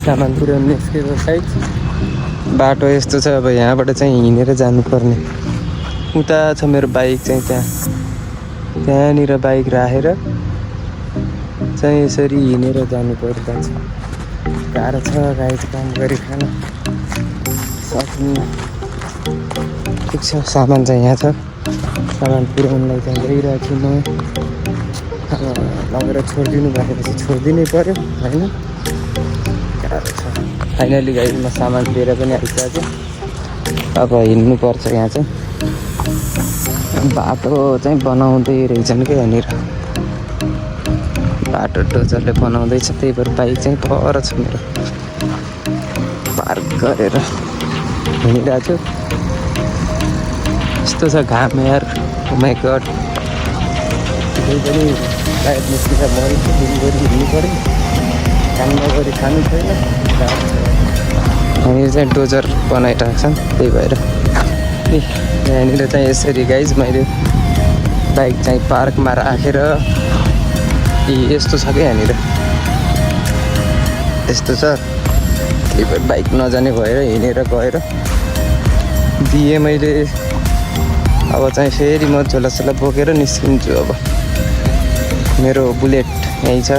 सामान पुर्याउनु निस्केको साइड बाटो यस्तो छ। अब यहाँबाट चाहिँ हिँडेर जानुपर्ने। उता छ मेरो बाइक चाहिँ त्यहाँनिर बाइक राखेर चाहिँ यसरी हिँडेर जानुपर्दा छ। गाह्रो छ गाइस काम गरी खान सक्नु। ठिक छ सामान चाहिँ यहाँ छ। सामान पुर्याउनुलाई चाहिँ गइरहेको छु म। लगेर छोडिदिनु भनेपछि छोडिदिनै पऱ्यो होइन। गाह्रो छ। फाइनली गाइस म सामान लिएर पनि आइसकेको। अब हिँड्नुपर्छ। यहाँ चाहिँ बाटो चाहिँ बनाउँदै रहेछन् क्या यहाँनिर। बाटो डोजरले बनाउँदैछ त्यही भएर बाइक चाहिँ पर छ मेरो। पार्क गरेर हिँडिरहेको छु। यस्तो छ घाम यार। ओ माई गड। त्यही पनि बाइक निस्किँदा मरिन्छ। दिनभरि हिँड्नु पऱ्यो। काम नगरी खानु छैन। यहाँनिर चाहिँ डोजर बनाइरहेको छन् त्यही भएर यहाँनिर चाहिँ यसरी गाइज मैले बाइक चाहिँ पार्कमा राखेर यस्तो छ क्या यहाँनिर यस्तो छ। त्यही भएर बाइक नजाने भएर हिँडेर गएर दिएँ मैले। अब चाहिँ फेरि म झोलासोला बोकेर निस्किन्छु। अब मेरो बुलेट यहीँ छ।